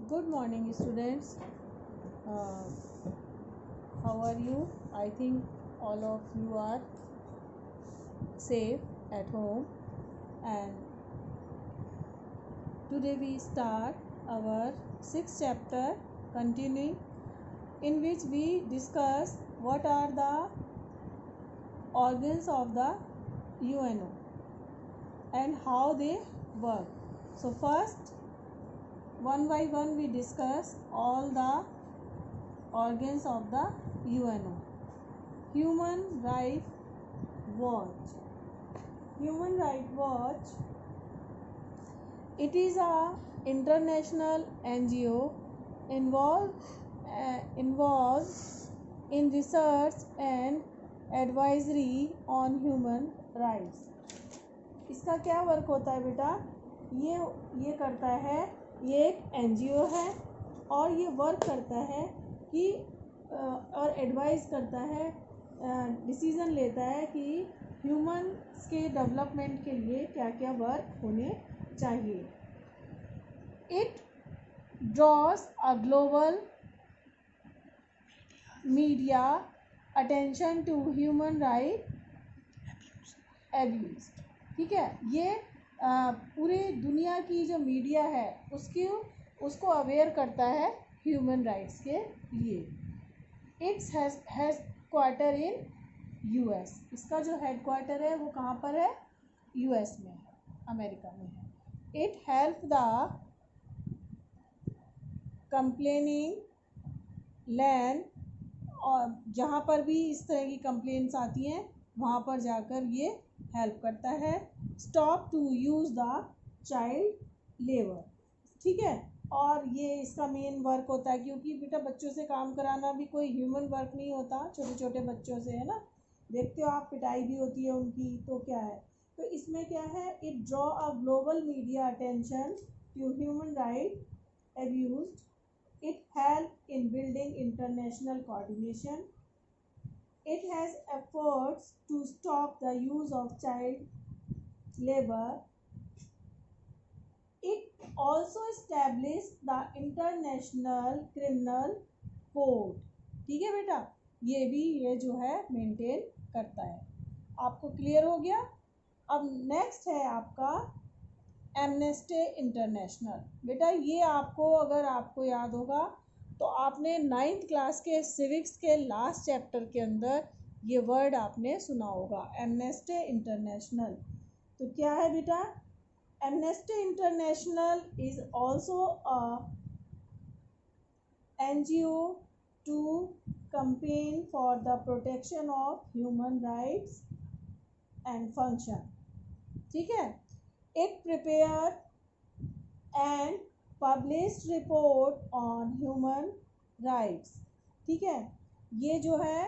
Good morning, students. Uh, how are you? I think all of you are safe at home, and today we start our sixth chapter, continuing, in which we discuss what are the organs of the UNO and how they work. So first, one by one we discuss all the organs of the UNO. Human Rights Watch. Human Rights Watch, it is a international NGO involved in research and advisory on human rights. इसका क्या work होता है बेटा? ये करता है, ये एक NGO है और ये वर्क करता है कि और एडवाइस करता है, डिसीज़न लेता है कि ह्यूमन्स के डेवलपमेंट के लिए क्या क्या वर्क होने चाहिए. It draws a global media attention to human right abuse. ठीक है, ये पूरे दुनिया की जो मीडिया है उसको अवेयर करता है ह्यूमन राइट्स के लिए. It's has quarter in US. इसका जो हेड क्वार्टर है वो कहाँ पर है? US में है, अमेरिका में है. It help the complaining land, और जहाँ पर भी इस तरह की कंप्लेंट्स आती हैं वहाँ पर जाकर ये हेल्प करता है. Stop to use the child labour. ठीक है, और ये इसका मेन वर्क होता है, क्योंकि बेटा बच्चों से काम कराना भी कोई ह्यूमन वर्क नहीं होता. छोटे छोटे बच्चों से, है ना, देखते हो आप, पिटाई भी होती है उनकी. तो क्या है, तो इसमें क्या है, it draw a global media attention to human right abuse. It help in building international coordination. It has efforts to stop the use of child labour. It also established the International Criminal Court. ठीक है बेटा, ये जो है maintain करता है. आपको clear हो गया? अब नेक्स्ट है आपका एमनेस्टी इंटरनेशनल. बेटा ये आपको, अगर आपको याद होगा तो आपने 9th क्लास के सिविक्स के लास्ट चैप्टर के अंदर ये वर्ड आपने सुना होगा, एमनेस्टी इंटरनेशनल. तो क्या है बेटा? Amnesty International is also a NGO to campaign for the protection of human rights and function. ठीक है, it prepared and published report on human rights. ठीक है, ये जो है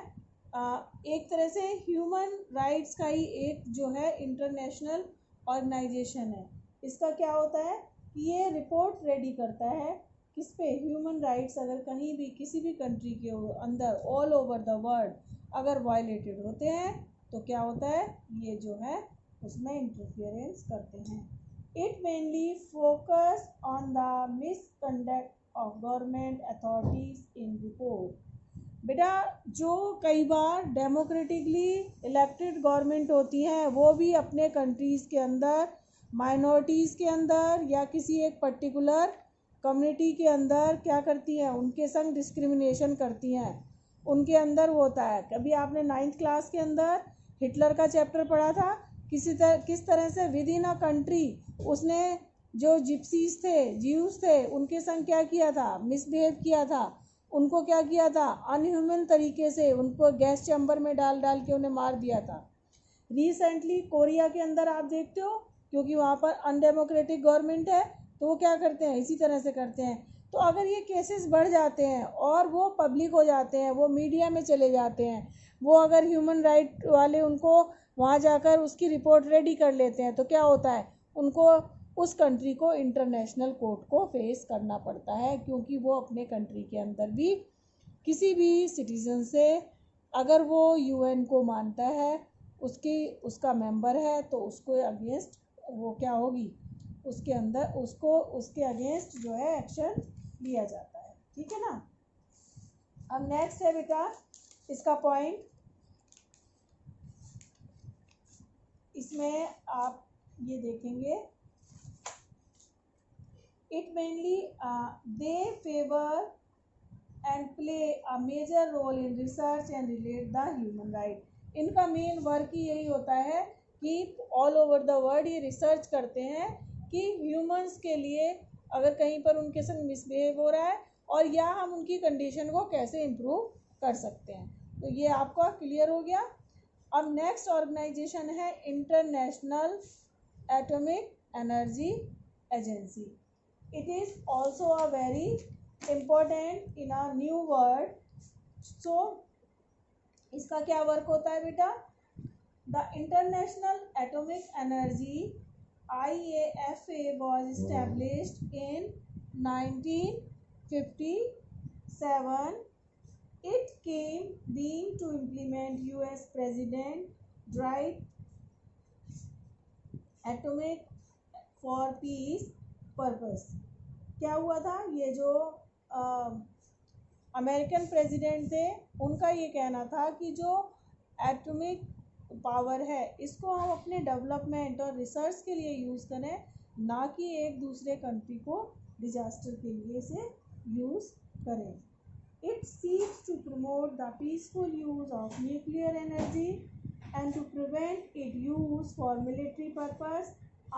एक तरह से ह्यूमन राइट्स का ही एक जो है इंटरनेशनल ऑर्गेनाइजेशन है. इसका क्या होता है कि ये रिपोर्ट रेडी करता है किस पे? ह्यूमन राइट्स अगर कहीं भी किसी भी कंट्री के अंदर ऑल ओवर द वर्ल्ड अगर वायलेटेड होते हैं तो क्या होता है, ये जो है उसमें इंटरफेरेंस करते हैं. It mainly focus on the misconduct of government authorities in report. बेटा जो कई बार डेमोक्रेटिकली इलेक्टेड गवर्नमेंट होती हैं वो भी अपने कंट्रीज़ के अंदर माइनॉरिटीज़ के अंदर या किसी एक पर्टिकुलर कम्युनिटी के अंदर क्या करती हैं, उनके संग डिस्क्रिमिनेशन करती हैं. उनके अंदर वो होता है, कभी आपने 9th क्लास के अंदर हिटलर का चैप्टर पढ़ा था, किस तरह से विद इन अ कंट्री उसने जो जिप्सीज थे, ज्यूज थे, उनके संग क्या किया था, मिसबिहेव किया था. उनको क्या किया था, अनह्यूमन तरीके से उनको गैस चैम्बर में डाल के उन्हें मार दिया था. रिसेंटली कोरिया के अंदर आप देखते हो, क्योंकि वहाँ पर अनडेमोक्रेटिक गवर्नमेंट है, तो वो क्या करते हैं, इसी तरह से करते हैं. तो अगर ये केसेस बढ़ जाते हैं और वो पब्लिक हो जाते हैं, वो मीडिया में चले जाते हैं, वो अगर ह्यूमन राइट वाले उनको वहाँ जाकर उसकी रिपोर्ट रेडी कर लेते हैं, तो क्या होता है, उनको उस कंट्री को इंटरनेशनल कोर्ट को फेस करना पड़ता है. क्योंकि वो अपने कंट्री के अंदर भी किसी भी सिटीज़न से अगर वो UN को मानता है, उसका मेंबर है, तो उसको अगेंस्ट वो क्या होगी, उसके अंदर उसको उसके अगेंस्ट जो है एक्शन लिया जाता है। ठीक है ना। अब नेक्स्ट है बेटा इसका पॉइंट, इसमें आप ये देखेंगे, it mainly they favour and play a major role in research and relate the human right. इनका मेन वर्क ही यही होता है कि ऑल ओवर द वर्ल्ड ये रिसर्च करते हैं कि ह्यूमंस के लिए अगर कहीं पर उनके संग मिसबिहेव हो रहा है और या हम उनकी कंडीशन को कैसे इम्प्रूव कर सकते हैं। तो ये आपका क्लियर हो गया। अब नेक्स्ट ऑर्गेनाइजेशन है international atomic energy agency. It is also a very important in a new world। so इसका क्या वर्क होता है बेटा, the international atomic energy IAFA was established in 1957। it came being to implement US President Dwight atomic for peace purpose। क्या हुआ था, ये जो अमेरिकन प्रेसिडेंट थे उनका ये कहना था कि जो एटॉमिक पावर है इसको हम अपने डेवलपमेंट और रिसर्च के लिए यूज़ करें, ना कि एक दूसरे कंट्री को डिजास्टर के लिए इसे यूज़ करें। It seeks to promote the peaceful use of nuclear energy and to prevent it use for military purpose.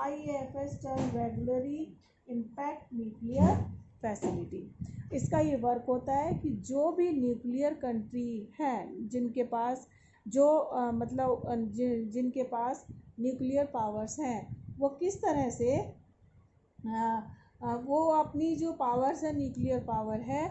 IAFS turn regularly impact nuclear facility. इसका ये वर्क होता है कि जो भी न्यूक्लियर कंट्री हैं जिनके पास जो जिनके पास न्यूक्लियर पावर्स हैं वो किस तरह से वो अपनी जो पावर्स है न्यूक्लियर पावर है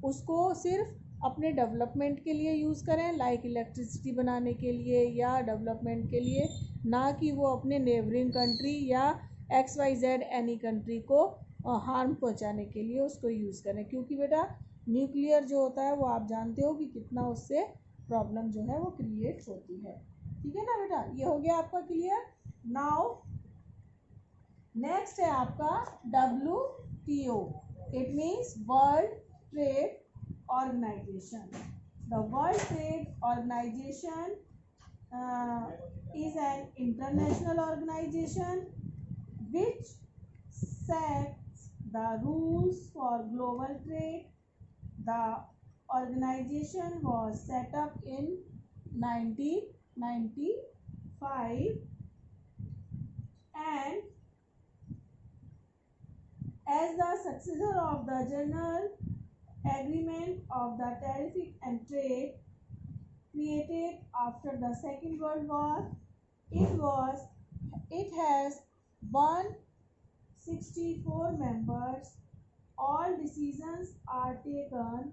उसको सिर्फ अपने डेवलपमेंट के लिए यूज़ करें, लाइक इलेक्ट्रिसिटी बनाने के लिए या डेवलपमेंट के लिए, ना कि वो अपने नेबरिंग कंट्री या XYZ एनी कंट्री को हार्म पहुंचाने के लिए उसको यूज़ करें। क्योंकि बेटा न्यूक्लियर जो होता है वो आप जानते हो कि कितना उससे प्रॉब्लम जो है वो क्रिएट होती है। ठीक है ना बेटा, ये हो गया आपका क्लियर। नाउ नेक्स्ट है आपका WTO। It means World Trade Organization. The World Trade Organization is an international organization which sets the rules for global trade। The organization was set up in 1995 and as the successor of the General Agreement of the Tariff and Trade created after the Second World War। It has 164 members। All decisions are taken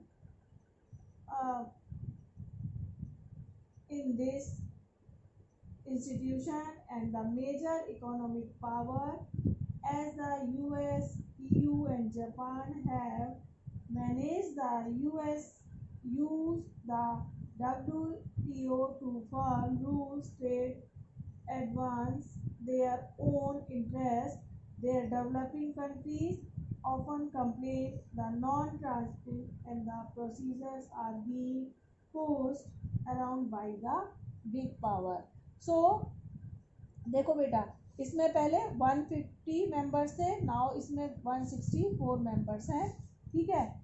in this institution and the major economic power as the US, EU and Japan have managed the US use the WTO to firm rules trade advance their own interest। Their developing countries often complain the non-transparent and the procedures are being pushed around by the big power। so देखो बेटा इसमें पहले 150 members थे, now इसमें 164 members हैं। ठीक है।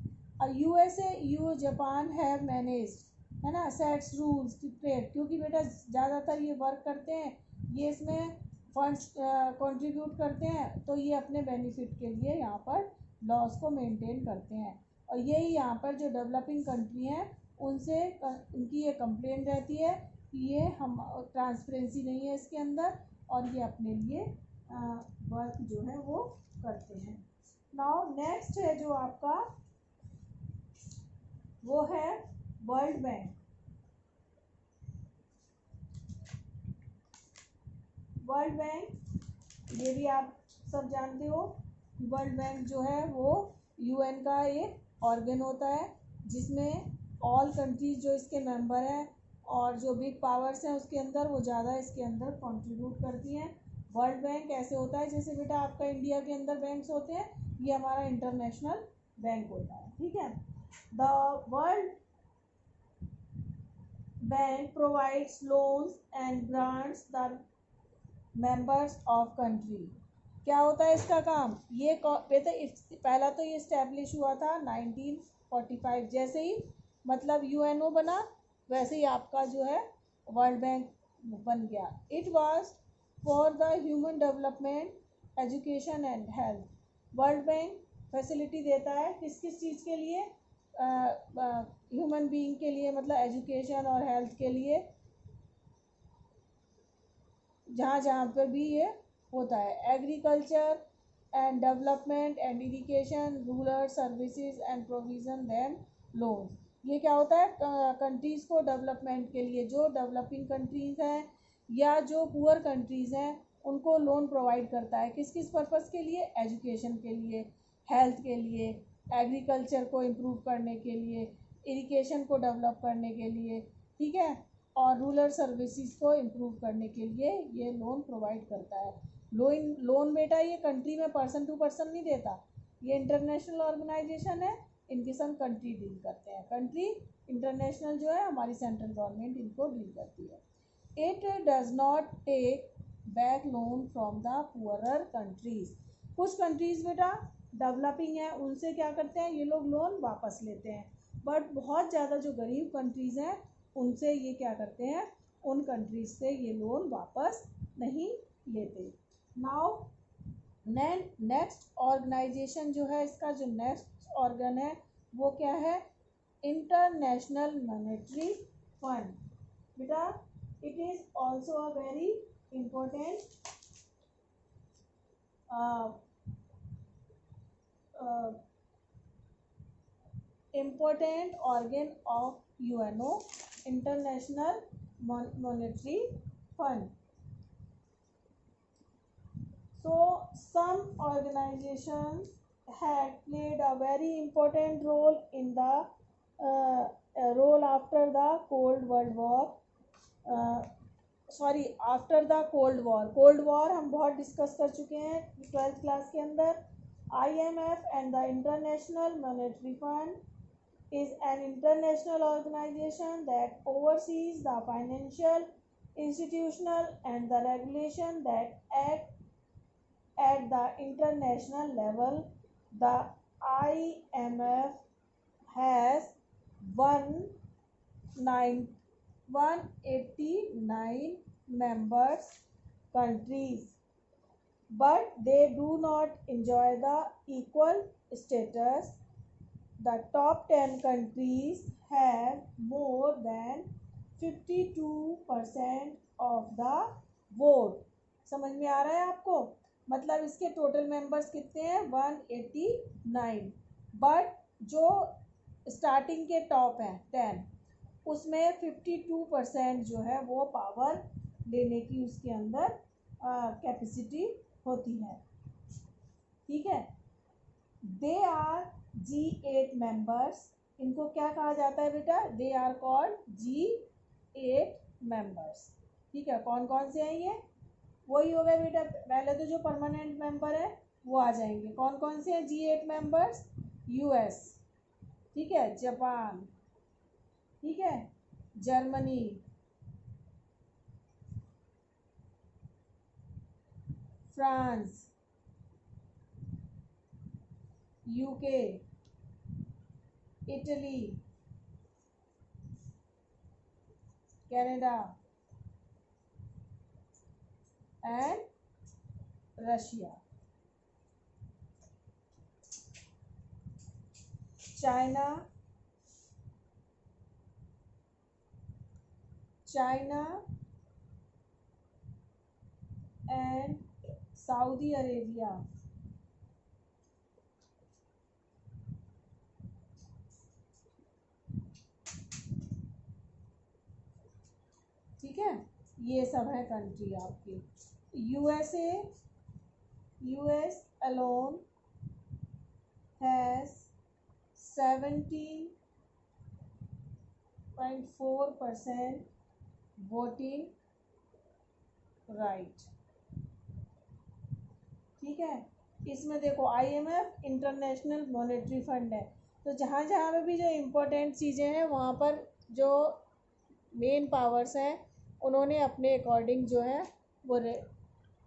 USA, EU, Japan have managed है ना सेट्स रूल्स टू ट्रेड। क्योंकि बेटा ज़्यादातर ये वर्क करते हैं, ये इसमें फंड्स कंट्रीब्यूट करते हैं, तो ये अपने बेनिफिट के लिए यहाँ पर लॉस को मेंटेन करते हैं। और यही यहाँ पर जो डेवलपिंग कंट्री हैं उनसे उनकी ये कंप्लेन रहती है कि ये हम ट्रांसपेरेंसी नहीं है इसके अंदर और ये अपने लिए वर्क जो है वो करते हैं। नाउ नेक्स्ट है जो आपका वो है वर्ल्ड बैंक। वर्ल्ड बैंक ये भी आप सब जानते हो, वर्ल्ड बैंक जो है वो UN का एक ऑर्गन होता है जिसमें ऑल कंट्रीज जो इसके मेंबर हैं और जो बिग पावर्स हैं उसके अंदर वो ज़्यादा इसके अंदर कंट्रीब्यूट करती हैं। वर्ल्ड बैंक ऐसे होता है जैसे बेटा आपका इंडिया के अंदर बैंक्स होते हैं, ये हमारा इंटरनेशनल बैंक होता है, ठीक है। The world bank provides loans and grants the members of country. क्या होता है इसका काम? ये पहला तो ये इस्टेब्लिश हुआ था 1945, जैसे ही मतलब यूएनओ बना वैसे ही आपका जो है वर्ल्ड बैंक बन गया। It was for the human development education and health. World bank facility देता है किस किस चीज़ के लिए? ह्यूमन बीइंग के लिए, मतलब एजुकेशन और हेल्थ के लिए, जहाँ जहाँ पर भी ये होता है। Agriculture and development and irrigation, rural services and provision them loan. ये क्या होता है? कंट्रीज़ को डेवलपमेंट के लिए, जो डेवलपिंग कंट्रीज़ हैं या जो पुअर कंट्रीज़ हैं उनको लोन प्रोवाइड करता है। किस किस पर्पज़ के लिए? एजुकेशन के लिए, हेल्थ के लिए, एग्रीकल्चर को इम्प्रूव करने के लिए, इरिगेशन को डेवलप करने के लिए, ठीक है, और रूरल सर्विसेज को इम्प्रूव करने के लिए ये लोन प्रोवाइड करता है। लोन बेटा ये कंट्री में पर्सन टू पर्सन नहीं देता, ये इंटरनेशनल ऑर्गेनाइजेशन है, इनके संग कंट्री डील करते हैं। कंट्री इंटरनेशनल जो है हमारी सेंट्रल गवर्नमेंट इनको डील करती है। It does not take back loan from the poorer countries. कुछ कंट्रीज बेटा डेवलपिंग है, उनसे क्या करते हैं ये लोग लोन वापस लेते हैं, बट बहुत ज़्यादा जो गरीब कंट्रीज़ हैं उनसे ये क्या करते हैं, उन कंट्रीज से ये लोन वापस नहीं लेते। नाउ नेक्स्ट ऑर्गेनाइजेशन जो है, इसका जो नेक्स्ट ऑर्गन है वो क्या है? International monetary fund. बेटा it is also a very important important organ of UNO, International Monetary Fund. So some organizations had played a very important role in the role after the Cold World War. After the cold war. Cold war हम बहुत discuss कर चुके हैं 12th class के अंदर। IMF and the international monetary fund is an international organization that oversees the financial, institutional and the regulation that act at the international level. The IMF has 189 members countries, but they do not enjoy the equal status. The top 10 countries have more than 52% of the vote. समझ में आ रहा है आपको? मतलब इसके total members कितने हैं? 189, but जो स्टार्टिंग के टॉप हैं 10 उसमें 52% जो है वो पावर लेने की उसके अंदर कैपेसिटी होती है, ठीक है। They are G8 members. इनको क्या कहा जाता है बेटा? They are called G8 members, ठीक है। कौन कौन से हैं ये? वही हो गए बेटा, पहले तो जो परमानेंट मेंबर है वो आ जाएंगे। कौन कौन से हैं G8 मेंबर्स? US, ठीक है, जापान, ठीक है, Germany, France, UK, Italy, Canada and Russia. China and Saudi Arabia, ठीक है, ये सब है कंट्री आपकी। US alone has 17.4% voting right, ठीक है। इसमें देखो IMF इंटरनेशनल मॉनेटरी फंड है, तो जहाँ जहाँ पे भी जो इम्पोर्टेंट चीज़ें हैं वहाँ पर जो मेन पावर्स हैं उन्होंने अपने अकॉर्डिंग जो है वो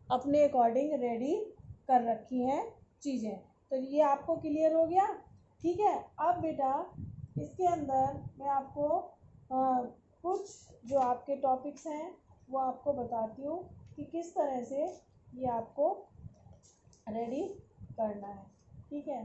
अपने अकॉर्डिंग रेडी कर रखी हैं चीज़ें। तो ये आपको क्लियर हो गया। ठीक है, अब बेटा इसके अंदर मैं आपको कुछ जो आपके टॉपिक्स हैं वो आपको बताती हूँ कि किस तरह से ये आपको रेडी करना है। ठीक है,